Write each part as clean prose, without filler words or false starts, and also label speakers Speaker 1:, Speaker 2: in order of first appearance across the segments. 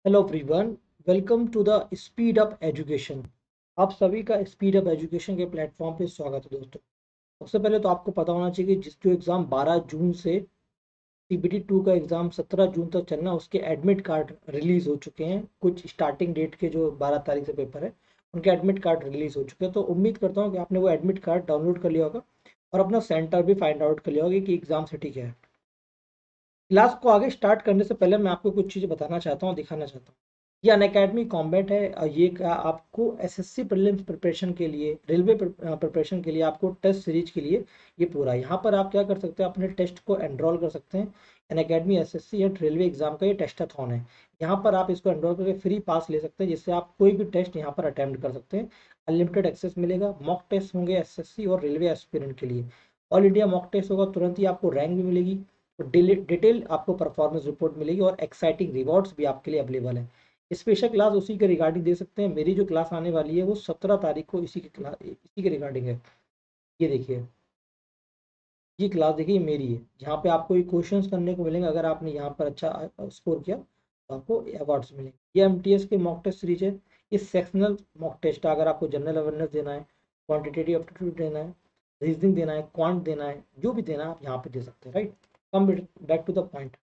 Speaker 1: Hello everyone, welcome to the speed up education. आप सभी का स्पीड अप एजुकेशन के प्लेटफॉर्म पे स्वागत है दोस्तों। सबसे पहले तो आपको पता होना चाहिए कि जिस जो एग्ज़ाम 12 जून से सीबीटी 2 का एग्ज़ाम 17 जून तक चलना, उसके एडमिट कार्ड रिलीज़ हो चुके हैं। कुछ स्टार्टिंग डेट के जो 12 तारीख से पेपर है, उनके एडमिट कार्ड रिलीज़ हो चुके हैं। तो उम्मीद करता हूँ कि आपने वो एडमिट कार्ड डाउनलोड कर लिया होगा और अपना सेंटर भी फाइंड आउट कर लिया होगा कि एग्ज़ाम सिटी क्या है। क्लास को आगे स्टार्ट करने से पहले मैं आपको कुछ चीज़ें बताना चाहता हूँ, दिखाना चाहता हूँ। ये अनअकैडमी कॉम्बैट है और ये आपको एसएससी प्रीलिम्स प्रिपरेशन के लिए, रेलवे प्रिपरेशन के लिए, आपको टेस्ट सीरीज के लिए ये पूरा है। यहाँ पर आप क्या कर सकते हैं, अपने टेस्ट को एनरोल कर सकते हैं। Unacademy SSC and railway exam का ये टेस्टाथॉन है। यहाँ पर आप इसको एनरोल करके फ्री पास ले सकते हैं, जिससे आप कोई भी टेस्ट यहाँ पर अटैम्प्ट कर सकते हैं। अनलिमिटेड एक्सेस मिलेगा। मॉक टेस्ट होंगे एसएससी और रेलवे एस्पिरेंट के लिए। ऑल इंडिया मॉक टेस्ट होगा, तुरंत ही आपको रैंक भी मिलेगी। डिटेल आपको परफॉर्मेंस रिपोर्ट मिलेगी और एक्साइटिंग रिवॉर्ड्स भी आपके लिए अवेलेबल है। स्पेशल क्लास उसी के रिगार्डिंग दे सकते हैं। मेरी जो क्लास आने वाली है वो 17 तारीख को इसी के रिगार्डिंग है। ये देखिए, ये क्लास देखिए मेरी है। यहाँ पे आपको ये क्वेश्चंस करने को मिलेंगे। अगर आपने यहाँ पर अच्छा स्कोर किया तो आपको अवार्ड्स मिलेंगे। ये एमटीएस के मॉक टेस्ट सीरीज है। ये सेक्शनल मॉक टेस्ट है। अगर आपको जनरल अवेयरनेस देना है, क्वांटिटेटिव एप्टीट्यूड देना है, रीजनिंग देना है, क्वांट देना है, जो भी देना है आप यहाँ पे दे सकते हैं। Right, come back to the point.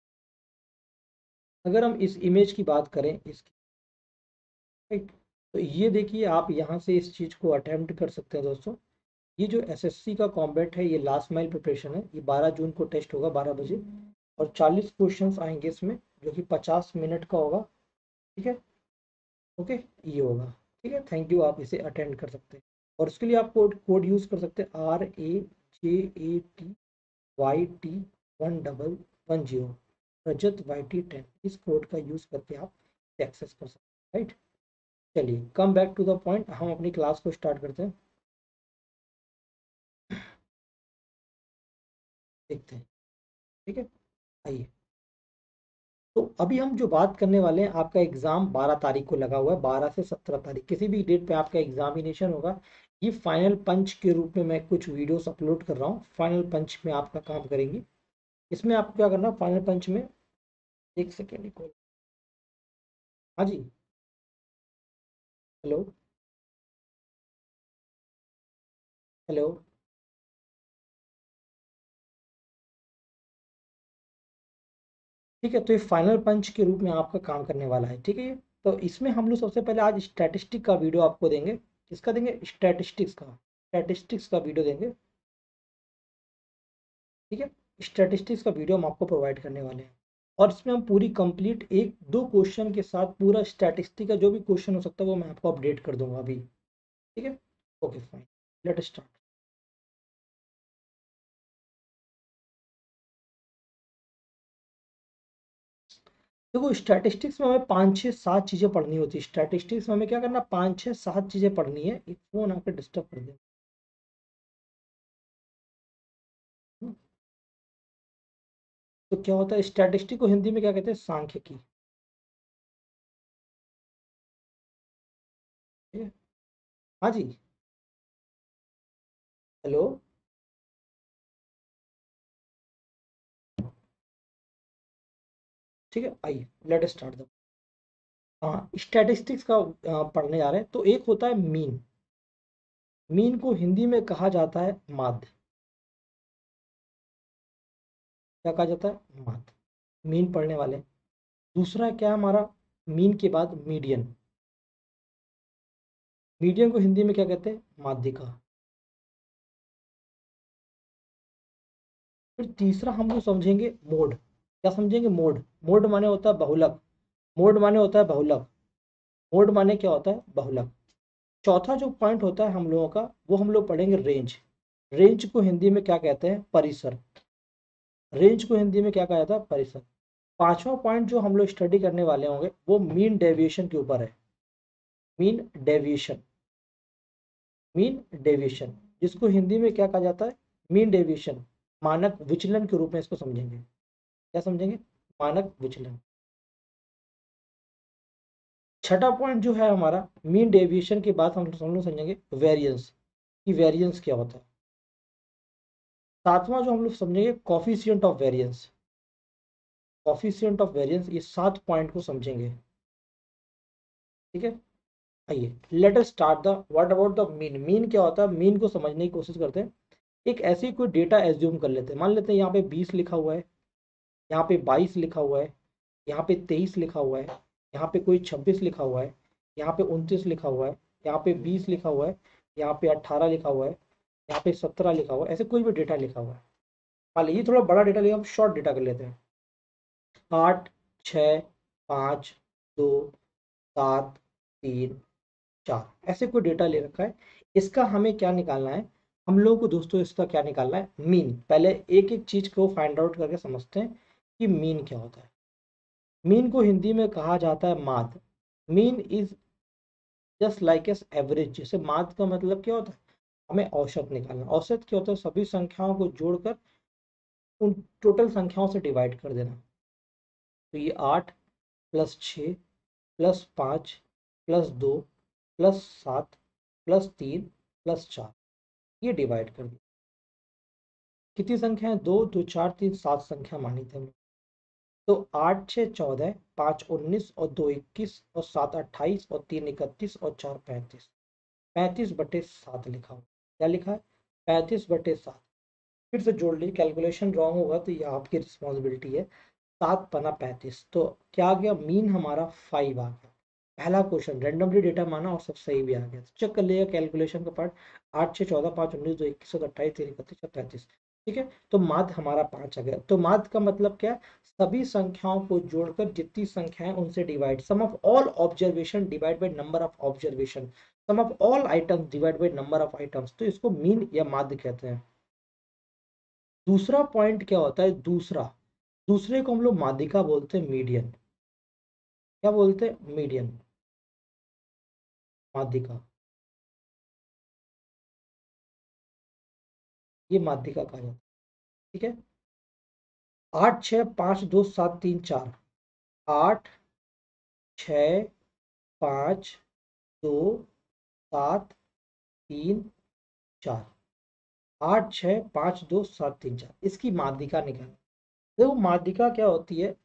Speaker 1: अगर हम इस इमेज की बात करें इसकी, राइट, तो ये देखिए, आप यहाँ से इस चीज़ को अटेम्प्ट कर सकते हैं दोस्तों। ये जो एसएससी का कॉम्बैट है, ये लास्ट माइल प्रिपरेशन है। ये 12 जून को टेस्ट होगा 12 बजे और 40 क्वेश्चंस आएंगे इसमें, जो कि 50 मिनट का होगा। ठीक है, ओके, ये होगा। ठीक है, थैंक यू। आप इसे अटेंड कर सकते हैं और उसके लिए आप कोड यूज़ कर सकते हैं, RAJATYT1110, रजत YT10। इस कोड का यूज़ करके आप एक्सेस कर सकते हैं। राइट, चलिए come back to the point, हम अपनी क्लास को स्टार्ट करते हैं। देखते हैं। ठीक है, आइए। तो अभी हम जो बात करने वाले हैं, आपका एग्ज़ाम 12 तारीख को लगा हुआ है। 12 से 17 तारीख किसी भी डेट पे आपका एग्जामिनेशन होगा। ये फाइनल पंच के रूप में मैं कुछ वीडियोस अपलोड कर रहा हूँ। फाइनल पंच में आपका काम करेंगी। इसमें आपको क्या करना है, फाइनल पंच में, एक सेकेंड को, हाँ जी, हेलो, हेलो। ठीक है, तो ये फाइनल पंच के रूप में आपका काम करने वाला है। ठीक है, ये तो इसमें हम लोग सबसे पहले आज स्टैटिस्टिक का वीडियो आपको देंगे। किसका देंगे? स्टैटिस्टिक्स का वीडियो देंगे। ठीक है, स्टैटिस्टिक्स का वीडियो हम आपको प्रोवाइड करने वाले हैं और इसमें हम पूरी कंप्लीट एक दो क्वेश्चन के साथ पूरा स्टैटिस्टिक का जो भी क्वेश्चन हो सकता है वो मैं आपको अपडेट कर दूंगा अभी। ठीक है, ओके फाइन, लेट स्टार्ट। देखो, स्टैटिस्टिक्स में हमें 5 6 7 चीज़ें पढ़नी होती है। स्टैटिस्टिक्स में हमें क्या करना, 5 6 7 चीज़ें पढ़नी है। एक फ़ोन आकर डिस्टर्ब कर दे। तो क्या होता है, स्टैटिस्टिक को हिंदी में क्या कहते हैं? सांख्यिकी। ठीक है, हाँ जी, हेलो। ठीक है, आइए लेट स्टार्ट द, हाँ, स्टैटिस्टिक्स का पढ़ने जा रहे हैं। तो एक होता है मीन। मीन को हिंदी में कहा जाता है माध्य। क्या कहा जाता है? माध्य। मीन पढ़ने वाले। दूसरा क्या है हमारा, मीन के बाद मीडियन। मीडियन को हिंदी में क्या कहते हैं? माध्यिका। फिर तीसरा हम लोग समझेंगे मोड। क्या समझेंगे? मोड। मोड माने होता है बहुलक। मोड माने होता है बहुलक। मोड माने क्या होता है? बहुलक। चौथा जो पॉइंट होता है हम लोगों का, वो हम लोग पढ़ेंगे रेंज। रेंज को हिंदी में क्या कहते हैं? परिसर। रेंज को हिंदी में क्या कहा जाता है? परिसर। पांचवा पॉइंट जो हम लोग स्टडी करने वाले होंगे वो मीन डेविएशन के ऊपर है। Mean deviation. मीन डेविएशन, जिसको हिंदी में क्या कहा जाता है? Mean deviation. मानक विचलन के रूप में इसको समझेंगे। क्या समझेंगे? मानक विचलन। छठा पॉइंट जो है हमारा, मीन डेविएशन के बाद हम लोग समझेंगे वेरिएंस। कि वेरिएंस क्या होता है। सातवां जो हम लोग समझेंगे, coefficient of variance. Coefficient of variance, ये 7 पॉइंट को समझेंगे। ठीक है, आइए let us start the what about the mean. Mean क्या होता है, मीन को समझने की कोशिश करते हैं। एक ऐसी कोई डेटा एज्यूम कर लेते हैं, मान लेते हैं यहाँ पे 20 लिखा हुआ है, यहाँ पे 22 लिखा हुआ है, यहाँ पे 23 लिखा हुआ है, यहाँ पे कोई 26 लिखा हुआ है, यहाँ पे 29 लिखा हुआ है, यहाँ पे 20 लिखा हुआ है, यहाँ पे 18 लिखा हुआ है, यहाँ पे 17 लिखा हुआ है, ऐसे कोई भी डेटा लिखा हुआ है। मान लीजिए थोड़ा बड़ा डेटा लिया, हम शॉर्ट डेटा कर लेते हैं। 8 6 5 2 7 3 4 ऐसे कोई डेटा ले रखा है। इसका हमें क्या निकालना है, हम लोगों को दोस्तों इसका क्या निकालना है, मीन। पहले एक एक चीज को फाइंड आउट करके समझते हैं कि मीन क्या होता है। मीन को हिंदी में कहा जाता है माध्य। Mean is just like S average. जैसे माध्य का मतलब क्या होता है, हमें औसत निकालना। औसत क्या होता है, सभी संख्याओं को जोड़कर उन टोटल संख्याओं से डिवाइड कर देना। तो ये 8 plus 6 plus 5 plus 2 plus 7 plus 3 plus 4, ये डिवाइड कर दिया। कितनी संख्या है, 2 2 4 3 7 संख्या मानी थी हमने। तो 8 6 14, 5 19 और 2 21 और 7 28 और 3 31 और 4 35। 35/7 लिखा हुआ, क्या लिखा है, 35/7। फिर से जोड़ लीजिए, कैलकुलेशन रॉन्ग होगा तो ये आपकी रिस्पॉन्सिबिलिटी है। 7 पना 35, तो क्या आ गया, मीन हमारा 5 आ गया। पहला क्वेश्चन रैंडमली डेटा माना और सब सही भी आ गया, तो चेक कर लिएगा कैलकुलेशन का पार्ट। 8 6 14 5 19 2 21 और 28 3 31 और 35। ठीक है, तो माध्य हमारा 5 आ गया। तो माध्य का मतलब क्या है, सभी संख्याओं को जोड़कर जितनी संख्याएं उनसे divide, sum of all observation divide by number of observation, sum of all items divide by number of items, तो इसको मीन या माध्य कहते हैं। दूसरा पॉइंट क्या होता है, दूसरे को हम लोग माध्यिका बोलते हैं, मीडियन। क्या बोलते हैं, मीडियन, माध्यिका, ये माध्यिका कहा जाता है। ठीक है, 8 6 5 2 7 3 4, 8 6 5 2 7 3 4, 8 6 5 2 7 3 4, इसकी माध्यिका निकाल। देखो माध्यिका क्या होती है,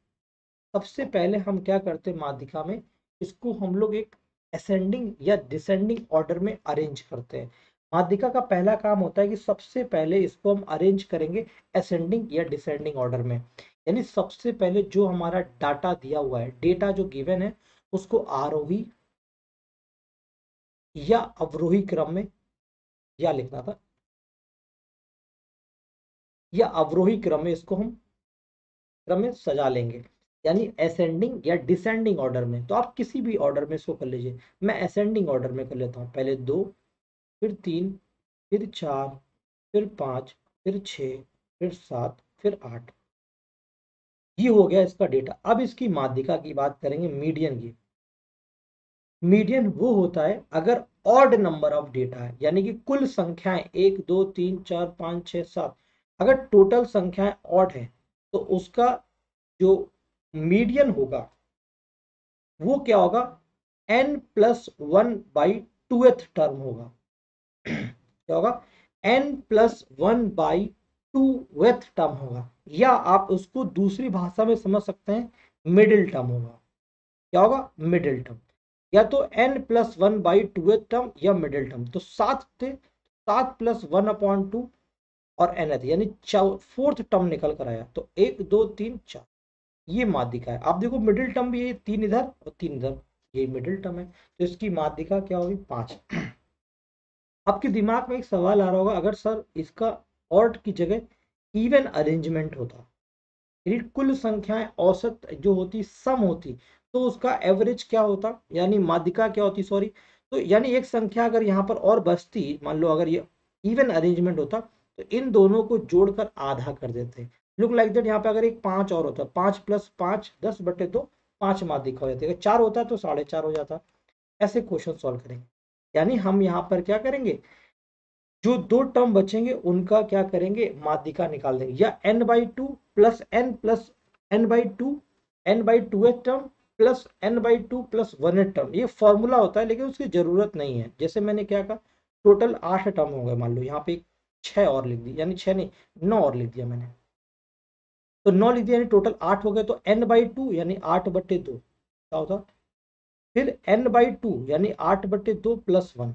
Speaker 1: सबसे पहले हम क्या करते हैं माध्यिका में, इसको हम लोग एक असेंडिंग या डिसेंडिंग ऑर्डर में अरेंज करते हैं। माध्यिका का पहला काम होता है कि सबसे पहले इसको हम अरेंज करेंगे असेंडिंग या डिसेंडिंग ऑर्डर में। यानी सबसे पहले जो हमारा डाटा दिया हुआ है, डेटा जो गिवन है, उसको आरोही या अवरोही क्रम में, या लिखना था, या अवरोही क्रम में इसको हम क्रम में सजा लेंगे। यानी असेंडिंग या डिसेंडिंग ऑर्डर में, तो आप किसी भी ऑर्डर में इसको कर लीजिए। मैं असेंडिंग ऑर्डर में कर लेता हूँ, पहले 2 फिर 3 फिर 4 फिर 5 फिर 6 फिर 7 फिर 8। ये हो गया इसका डेटा। अब इसकी माध्यिका की बात करेंगे, मीडियन की। मीडियन वो होता है अगर ऑड नंबर ऑफ डेटा है, यानी कि कुल संख्याएं 1 2 3 4 5 6 7, अगर टोटल संख्याएं ऑड है, तो उसका जो मीडियन होगा वो क्या होगा, n+1/2th टर्म होगा। क्या होगा, n+1/2th टर्म होगा, या आप उसको दूसरी भाषा में समझ सकते हैं, मिडिल टर्म होगा। क्या होगा, मिडिल टर्म, या तो n+1/2th टर्म या मिडिल टर्म। तो 7 थे, 7 + 1/2 और nth, यानी 4th टर्म निकल कर आया। तो 1 2 3 4, ये माध्यिका है। आप देखो मिडिल टर्म भी, ये 3 इधर और 3 इधर, ये मिडिल टर्म है। तो इसकी माध्यिका क्या होगी, 5। आपके दिमाग में एक सवाल आ रहा होगा, अगर सर इसका ऑड की जगह इवन अरेंजमेंट होता, यानी कुल संख्याएं औसत जो होती सम होती, तो उसका एवरेज क्या होता, यानी माध्यिका क्या होती, सॉरी। तो यानी एक संख्या अगर यहाँ पर और बचती, मान लो अगर ये इवन अरेंजमेंट होता, तो इन दोनों को जोड़कर आधा कर देते। लुक लाइक दैट, यहाँ पे अगर एक 5 और होता, 5 + 5 10/2, 5 माध्यिका हो जाती। अगर 4 होता तो 4.5 हो जाता। ऐसे क्वेश्चन सॉल्व करेंगे। यानी हम यहाँ पर क्या करेंगे, जो 2 टर्म बचेंगे उनका क्या करेंगे, माध्यिका निकाल देंगे, या n/2 plus n+n/2 n/2th term plus n/2 plus 1th term. ये फॉर्मूला होता है, लेकिन उसकी जरूरत नहीं है। जैसे मैंने क्या कहा, टोटल 8 टर्म हो गए, मान लो यहाँ पे 6 और लिख दी, यानी 6 नहीं 9 और लिख दिया मैंने। तो 9 लिख दिया, यानी टोटल 8 हो गए। तो n/2 यानी 8/2 क्या होता, फिर n/2 यानी 8/2 प्लस 1,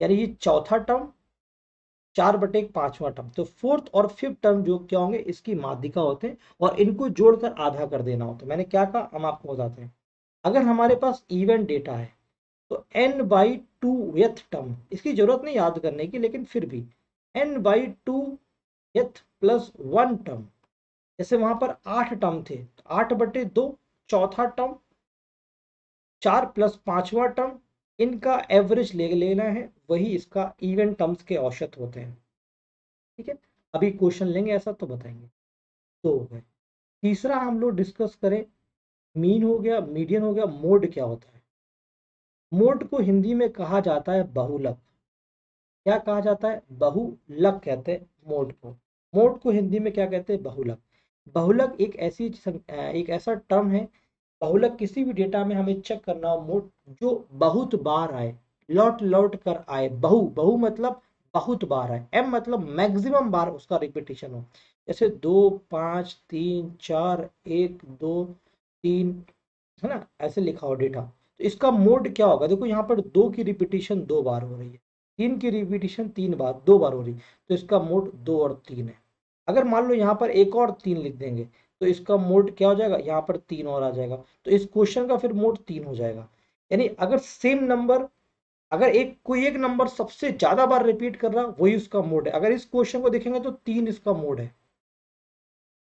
Speaker 1: यानी ये चौथा टर्म, 4/1 पांचवा टर्म। तो फोर्थ और फिफ्थ टर्म जो क्या होंगे, इसकी माध्यिका होते हैं और इनको जोड़कर आधा कर देना होता है। मैंने क्या कहा, हम आपको बताते हैं। अगर हमारे पास इवन डेटा है तो n/2th टर्म, इसकी जरूरत नहीं याद करने की, लेकिन फिर भी n/2th प्लस 1 टर्म, जैसे वहां पर 8 टर्म थे, 8/2 चौथा टर्म, 4 प्लस पांचवा टर्म, इनका एवरेज ले लेना है, वही इसका इवन टर्म्स के औसत होते हैं। ठीक है, अभी क्वेश्चन लेंगे ऐसा तो बताएंगे। तो हो गए। तीसरा हम लोग डिस्कस करें, मीन हो गया, मीडियन हो गया, मोड क्या होता है। मोड को हिंदी में कहा जाता है बहुलक। क्या कहा जाता है, बहुलक कहते हैं मोड को। मोड को हिंदी में क्या कहते हैं, बहुलक। बहुलक एक ऐसा टर्म है, बहुलक किसी भी डेटा में हमें चेक करना हो, मोड जो बहुत बार आए, लौट लौट कर आए। बहु बहु मतलब बहुत बार आए, एम मतलब मैक्सिमम बार उसका रिपीटिशन हो। जैसे 2 5 3 4 1 2 3, है ना, ऐसे लिखा हो डेटा। तो इसका मोड क्या होगा, देखो यहाँ पर 2 की रिपीटिशन 2 बार हो रही है, 3 की रिपीटिशन 3 बार 2 बार हो रही, तो इसका मोड 2 और 3 है। अगर मान लो यहाँ पर एक और 3 लिख देंगे तो इसका मोड क्या हो जाएगा, यहाँ पर 3 और आ जाएगा, तो इस क्वेश्चन का फिर मोड 3 हो जाएगा। यानी अगर सेम नंबर, अगर कोई एक नंबर सबसे ज्यादा बार रिपीट कर रहा, वही उसका मोड है। अगर इस क्वेश्चन को देखेंगे तो 3 इसका मोड है,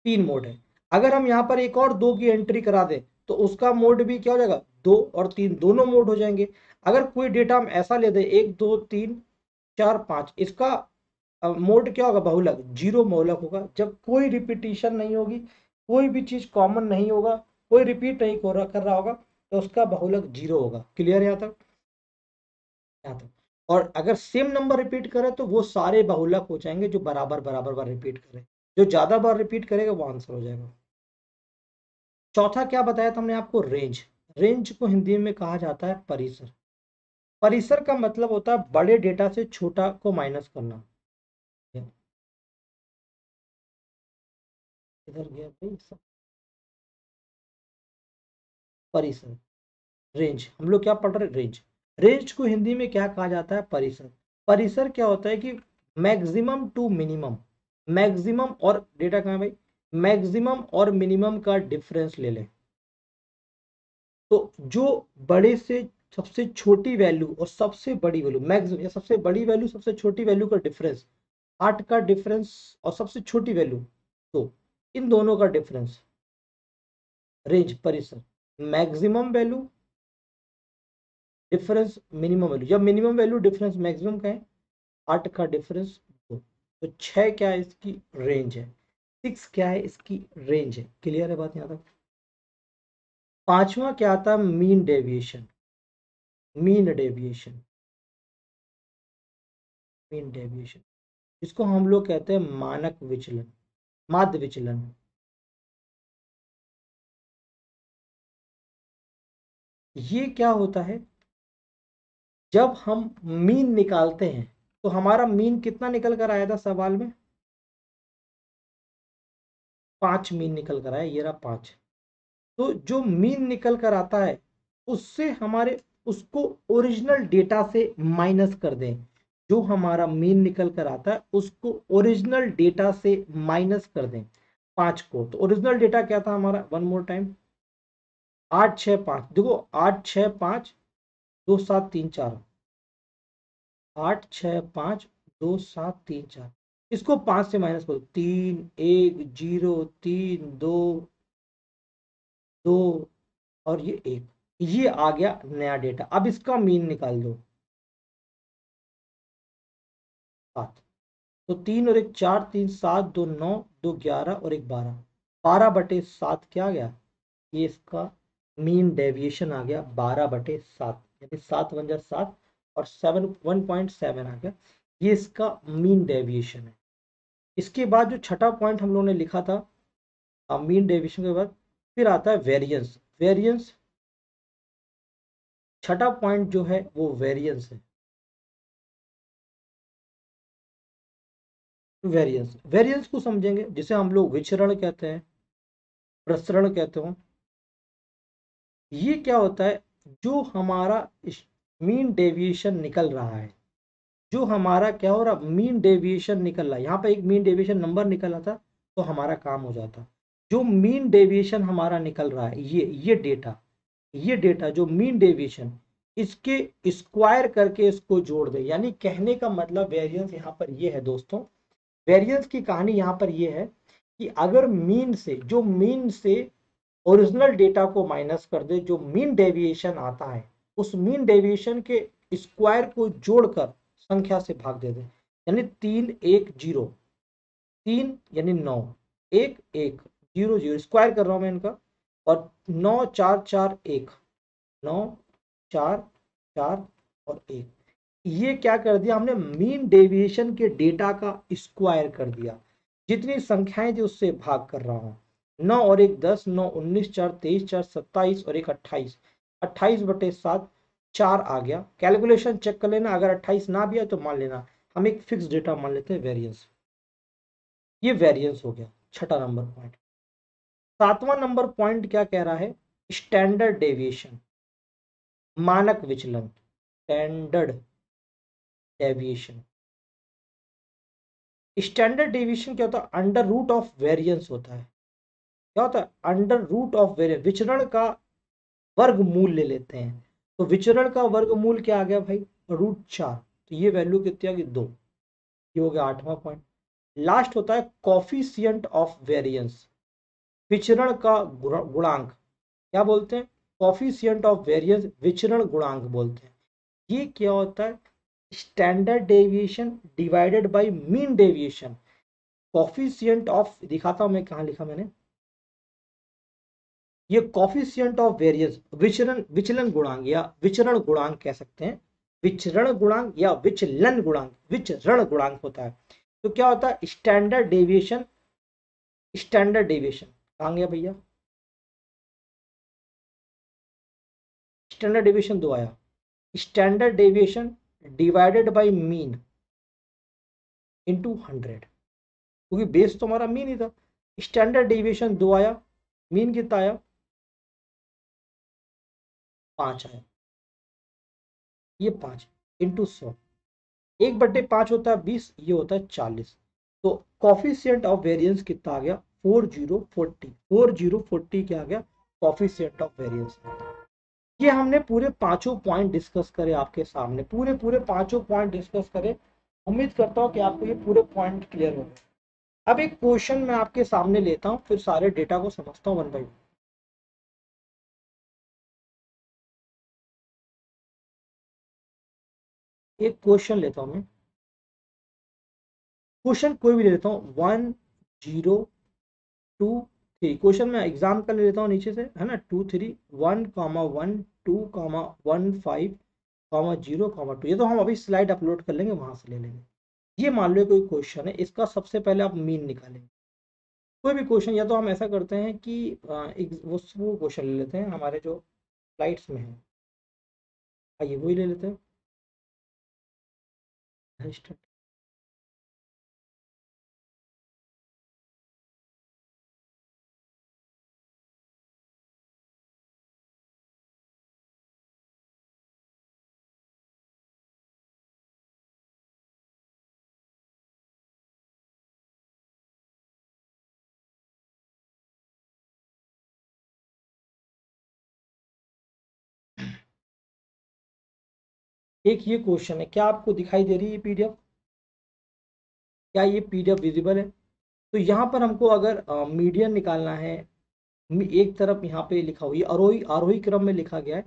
Speaker 1: 3 मोड है। अगर हम यहाँ पर एक और 2 की एंट्री करा दें तो उसका मोड भी क्या हो जाएगा, 2 और 3 दोनों मोड हो जाएंगे। अगर कोई डेटा हम ऐसा ले दें 1 2 3 4 5, इसका मोड क्या होगा, बहुलक, 0 बहुलक होगा। जब कोई रिपीटिशन नहीं होगी, कोई भी चीज कॉमन नहीं होगा, कोई रिपीट नहीं कर रहा होगा, तो उसका बहुलक 0 होगा। क्लियर है यहाँ तक, यहाँ तक। और अगर सेम नंबर रिपीट करे तो वो सारे बहुलक हो जाएंगे जो बराबर बराबर बार रिपीट करे। जो ज्यादा बार रिपीट करेगा वो आंसर हो जाएगा। चौथा क्या बताया था हमने आपको, रेंज। रेंज को हिंदी में कहा जाता है परिसर। परिसर का मतलब होता है बड़े डेटा से छोटा को माइनस करना। इधर गया भाई सब। परिसर, रेंज, हम लोग क्या पढ़ रहे, रेंज। रेंज को हिंदी में क्या कहा जाता है, परिसर। परिसर क्या होता है कि मैक्सिमम टू मिनिमम, मैक्सिमम और डेटा कहाँ है भाई, मैक्सिमम और मिनिमम का डिफरेंस ले लें। तो जो बड़े से सबसे छोटी वैल्यू और सबसे बड़ी वैल्यू, मैक्सिमम या सबसे बड़ी वैल्यू सबसे छोटी वैल्यू का डिफरेंस, 8 का डिफरेंस और सबसे छोटी वैल्यू, तो इन दोनों का डिफरेंस, रेंज परिसर। Maximum value difference minimum value, जब मिनिमम वैल्यू डिफरेंस मैक्सिमम का है, 8 का डिफरेंस 2, तो 6 क्या है इसकी रेंज है, 6 क्या है इसकी रेंज है। क्लियर है बात यहाँ तक। पांचवा क्या आता है, mean deviation. Mean deviation, mean deviation, इसको हम लोग कहते हैं मानक विचलन, माध्य विचलन। ये क्या होता है, जब हम मीन निकालते हैं तो हमारा मीन कितना निकल कर आया था सवाल में, 5 मीन निकल कर आया, ये रहा 5। तो जो मीन निकल कर आता है उससे हमारे, उसको ओरिजिनल डेटा से माइनस कर दें। जो हमारा मीन निकल कर आता है उसको ओरिजिनल डेटा से माइनस कर दें 5 को। तो ओरिजिनल डेटा क्या था हमारा, वन मोर टाइम, 8 6 5, देखो 8 6 5 2 7 3 4, 8 6 5 2 7 3 4, इसको 5 से माइनस करो, 3 1 0 3 2 2 और ये 1, ये आ गया नया डेटा। अब इसका मीन निकाल दो, 7। तो 3 और 1 4, 3 7 2 9 2 11 और 1 12, 12/7 क्या आ गया, ये इसका मीन डेविएशन आ गया 12/7, यानी 7 1 7 और 1.7 आ गया, ये इसका मीन डेविएशन है। इसके बाद जो छठा पॉइंट हम लोगों ने लिखा था, मीन डेविएशन के बाद फिर आता है वेरिएंस। वेरिएंस, छठा पॉइंट जो है वो वेरिएंस है। वेरिएंस, वेरिएंस को समझेंगे, जिसे हम लोग विचरण कहते हैं, प्रसरण कहते हो। ये क्या होता है, जो हमारा मीन डेविएशन निकल रहा है, जो हमारा क्या हो रहा, मीन डेविएशन निकल रहा है, यहाँ पे एक मीन डेविएशन नंबर निकला था तो हमारा काम हो जाता। जो मीन डेविएशन हमारा निकल रहा है, ये डेटा जो मीन डेविएशन, इसके स्क्वायर करके इसको जोड़ दे। यानी कहने का मतलब वेरिएंस यहाँ पर ये है दोस्तों, वेरिएंस की कहानी यहाँ पर ये है कि अगर मीन से, जो मीन से ओरिजिनल डेटा को माइनस कर दे, जो मीन डेविएशन आता है उस मीन डेविएशन के स्क्वायर को जोड़कर संख्या से भाग दे दे। यानी 3 1 0, 3 यानी 9, 1 1 0 0 स्क्वायर कर रहा हूं मैं इनका, और 9 4 4 1, 9 4 4 और 1, ये क्या कर दिया हमने, मीन डेविएशन के डेटा का स्क्वायर कर दिया। जितनी संख्याएं थी उससे भाग कर रहा हूं। 9 और 1 10, 9 19 4 23 4 27 और 1 28, 28/7 4 आ गया। कैलकुलेशन चेक कर लेना, अगर 28 ना भी है तो मान लेना, हम एक फिक्स डेटा मान लेते हैं वेरिएंस। ये वेरिएंस हो गया छठा नंबर पॉइंट। सातवां नंबर पॉइंट क्या कह रहा है, स्टैंडर्ड डेविएशन, मानक विचलन, स्टैंडर्ड डेविएशन। स्टैंडर्ड डेविएशन क्या होता है, अंडर रूट ऑफ वेरिएंस होता है। क्या होता है, अंडर रूट ऑफ वेरिएंस, विचरण का वर्गमूल ले लेते हैं। तो विचरण का वर्गमूल क्या आ गया भाई, √4, तो ये वैल्यू कितनी आ गई 2। ये हो गया आठवां पॉइंट। लास्ट होता है कॉफिशिएंट ऑफ वेरिएंस, विचरण का गुणांक, क्या बोलते हैं, कॉफिशिएंट ऑफ वेरिएंस, विचरण गुणांक बोलते हैं। ये क्या होता है, standard deviation divided by mean deviation. Coefficient of, दिखाता हूं मैं कहां लिखा मैंने, ये कॉफिशिएंट ऑफ वेरिएंस, विचलन गुणांक या विचरण गुणांक कह सकते हैं, विचरण गुणांक या विचलन गुणांक, विचरण गुणांक होता है। तो क्या होता है, स्टैंडर्ड डेविएशन, स्टैंडर्ड डेविएशन कहां गया भैया, स्टैंडर्ड डेविएशन 2 आया, standard deviation divided by mean into 100, क्योंकि बेस तो हमारा मीन ही था। स्टैंडर्ड डेविएशन 2 आया, मीन कितना आया, 5 आया, ये 5 इंटू 100, 1/5 होता है 20, ये होता है 40। तो कॉफिशिएंट ऑफ वेरिएंस कितना आ गया, 4040, 4040 क्या आ गया, कॉफिशिएंट ऑफ वेरिएंस। ये हमने पूरे पांचों पॉइंट डिस्कस करे आपके सामने, पूरे पूरे पांचों पॉइंट डिस्कस करे। उम्मीद करता हूँ कि आपको ये पूरे पॉइंट क्लियर हो गए। अब एक क्वेश्चन मैं आपके सामने लेता हूँ, फिर सारे डेटा को समझता हूँ वन बाई वन। एक क्वेश्चन लेता हूँ मैं, क्वेश्चन कोई भी ले लेता हूँ, 1 0 2 3, क्वेश्चन मैं एग्जाम का ले लेता हूँ नीचे से, है ना, 2 3 1 1 2 1 5 0 2, ये तो हम अभी स्लाइड अपलोड कर लेंगे, वहां से ले लेंगे। ये मान लो कोई क्वेश्चन है, इसका सबसे पहले आप मीन निकालेंगे। कोई भी क्वेश्चन, या तो हम ऐसा करते हैं कि एक वो क्वेश्चन ले लेते हैं हमारे जो स्लाइड्स में है, आइए वही ले लेते हैं। एक ये क्वेश्चन है, क्या आपको दिखाई दे रही है पीडीएफ, क्या ये पीडीएफ विजिबल है। तो यहाँ पर हमको अगर मीडियन निकालना है, एक तरफ यहाँ पे लिखा हुआ है, आरोही आरोही क्रम में लिखा गया है,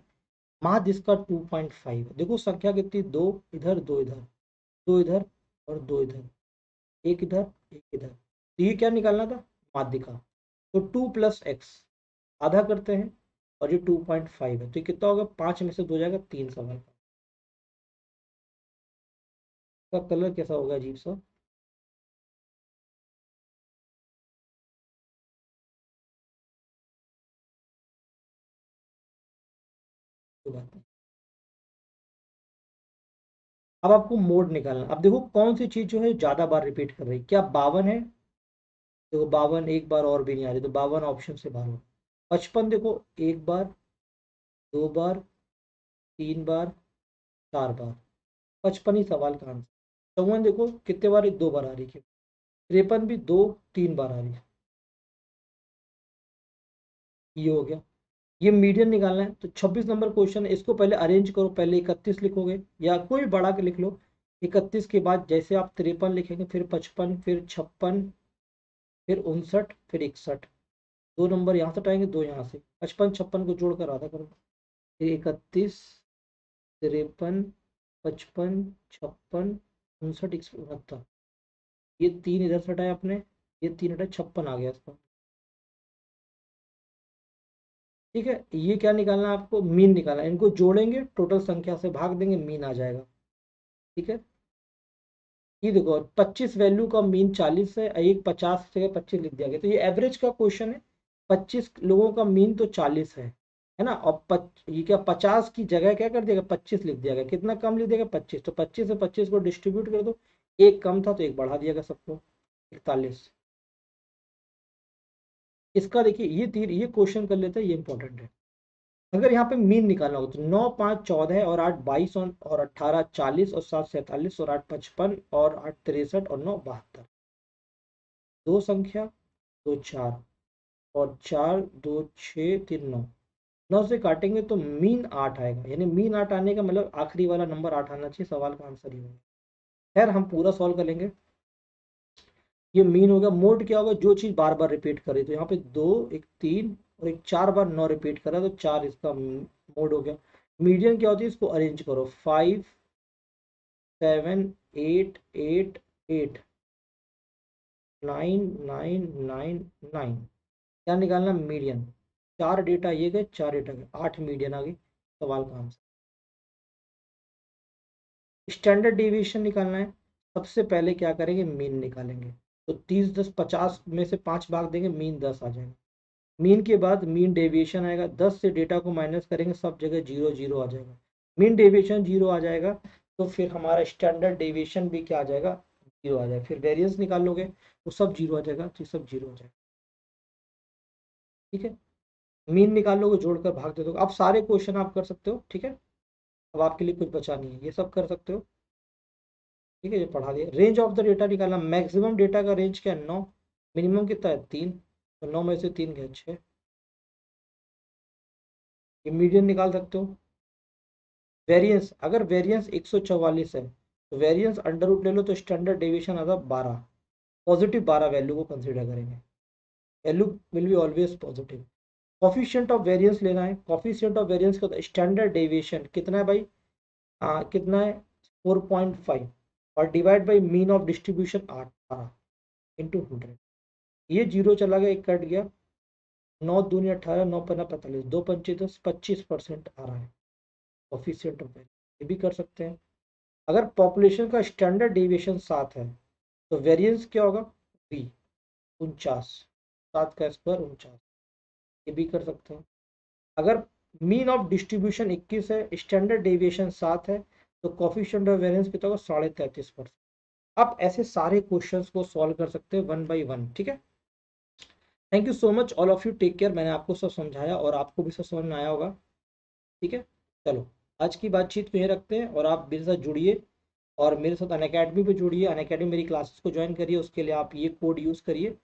Speaker 1: माध्य इसका 2.5, देखो संख्या कितनी, 2 इधर 2 इधर, 2 इधर और 2 इधर, एक इधर एक इधर, तो ये क्या निकालना था, माध्य का। तो 2 + x आधा करते हैं, और ये 2.5 है, तो ये कितना होगा, 5 में से 2 जाएगा, 3 सवाल का कलर कैसा होगा, अजीब सा। कोई बात नहीं। अब आपको मोड निकालना, अब देखो कौन सी चीज जो है ज्यादा बार रिपीट कर रही है, क्या 52 है, देखो 52 एक बार और भी नहीं आ रही, तो 52 ऑप्शन से बाहर हो। 55 देखो, एक बार, दो बार, 3 बार, 4 बार, 55 ही सवाल का आंसर। 54 देखो कितने बार, 2 बार आ रही है। 53 भी 2 3 बार आ रही है। ये हो गया। ये मीडियन निकालना है, तो 26 नंबर क्वेश्चन है, इसको पहले अरेंज करो। पहले 31 लिखोगे या कोई भी बढ़ा के लिख लो। 31 के बाद जैसे आप 53 लिखेंगे, फिर 55, फिर 56, फिर 59, फिर 61। 2 नंबर यहाँ से हटाएंगे, 2 यहाँ से, 55 56 को जोड़कर आधा करो। फिर 31, 53, 55, 56, 59, 69। ये 3 इधर से हटाए आपने, ये 3 हटाए, 56 आ गया इसका। ठीक है, ये क्या निकालना है आपको, मीन निकालना है। इनको जोड़ेंगे, टोटल संख्या से भाग देंगे, मीन आ जाएगा। ठीक है, ये देखो 25 वैल्यू का मीन 40 है, एक 50 से 25 लिख दिया गया, तो ये एवरेज का क्वेश्चन है। 25 लोगों का मीन तो 40 है ना। और ये क्या 50 की जगह क्या कर दिया, 25 लिख दिया गया। कितना कम लिख दिया, 25, तो 25 से 25 को डिस्ट्रीब्यूट कर दो। एक कम था तो एक बढ़ा दिया गया सबको, 41। इसका देखिए ये तीर, ये क्वेश्चन कर लेते हैं, ये इंपॉर्टेंट है। अगर यहाँ पे मीन निकालना हो तो 9 5 14 और 8 22 और 18 40 और 7 47 और 8 55 और 8 63 और 9 72। दो संख्या, 2 4 और 4 2 6 3 9। 9 से काटेंगे तो मीन 8 आएगा, यानी मीन 8 आने का मतलब आखिरी वाला नंबर 8 आना चाहिए, सवाल का आंसर ही होगा। खैर हम पूरा सॉल्व कर लेंगे। ये मीन हो गया। मोड क्या होगा, जो चीज बार बार रिपीट करे, तो यहाँ पे 2 एक 3 और एक 4 बार 9 रिपीट करा तो 4 इसका मोड हो गया। मीडियन क्या होती है, इसको अरेंज करो, 5 7 8 8 8 9 9 9 9। क्या निकालना, मीडियन। 4 डेटा ये गए, 4 डेटा गए, 8 मीडियन आ गई, सवाल का आंसर। स्टैंडर्ड डेविएशन निकालना है। सबसे पहले क्या करेंगे, मीन निकालेंगे। तो 30 10 50 में से 5 भाग देंगे, मीन 10 आ जाएगा। मीन के बाद मीन डेविएशन आएगा, 10 से डेटा को माइनस करेंगे, सब जगह 0 0 आ जाएगा। मीन डेविएशन 0 आ जाएगा, तो फिर हमारा स्टैंडर्ड डेविएशन भी क्या आ जाएगा, 0 आ जाएगा। फिर वेरिएंस निकाल लोगे तो सब 0 आ जाएगा, तो सब 0 आ जाएगा। ठीक है, मीन निकाल लोगे, जोड़कर भाग दे दोगे। अब सारे क्वेश्चन आप कर सकते हो। ठीक है, अब आपके लिए कुछ बचा नहीं है, ये सब कर सकते हो। ठीक है, ये पढ़ा दिया। रेंज ऑफ द डेटा निकालना, मैक्सिमम डेटा का रेंज क्या है, 9। मिनिमम कितना है, 3, तो 9 में से 3 गया 6। ये मीडियन निकाल सकते हो। वेरिएंस, अगर वेरिएंस 144 है तो वेरिएंस अंडर रूट ले लो, तो स्टैंडर्ड डेविएशन आता 12। पॉजिटिव 12 वैल्यू को कंसीडर करेंगे, value will be always positive. Coefficient of variance लेना है। कॉफिशिएंट ऑफ वेरिएंस का स्टैंडर्ड डेविएशन कितना है भाई, कितना है, 4.5 और divide by mean of distribution 8 12 into 100। ये 0 चला गया, एक कट गया, 9 दूनी 18, 9 पन्ना 45, 2 पंचे 10, 25% आ रहा है कॉफिशिएंट ऑफ वेरिएंस। ये भी कर सकते हैं। अगर पॉपुलेशन का स्टैंडर्ड डेविएशन 7 है तो वेरिएंस क्या होगा, 3 49, 7 का स्क्वायर 49। ये भी कर सकते हैं। अगर मीन ऑफ डिस्ट्रीब्यूशन 21 है, स्टैंडर्ड डेविएशन 7 है, तो कॉफिशिएंट ऑफ वेरिएंस कितना होगा, 33.5%। आप ऐसे सारे क्वेश्चंस को सॉल्व कर सकते हैं 1 बाई 1। ठीक है, thank you so much all of you, take care. मैंने आपको सब समझाया और आपको भी सब समझ में आया होगा। ठीक है, चलो आज की बातचीत को यहीं रखते हैं, और आप मेरे साथ जुड़िए और मेरे साथ अनअकैडमी पे जुड़िए। अनअकैडमी मेरी क्लासेस को ज्वाइन करिए, उसके लिए आप ये कोड यूज़ करिए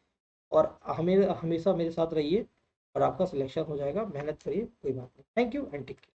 Speaker 1: और हमें हमेशा मेरे साथ रहिए और आपका सिलेक्शन हो जाएगा। मेहनत करिए, कोई बात नहीं। Thank you and take care.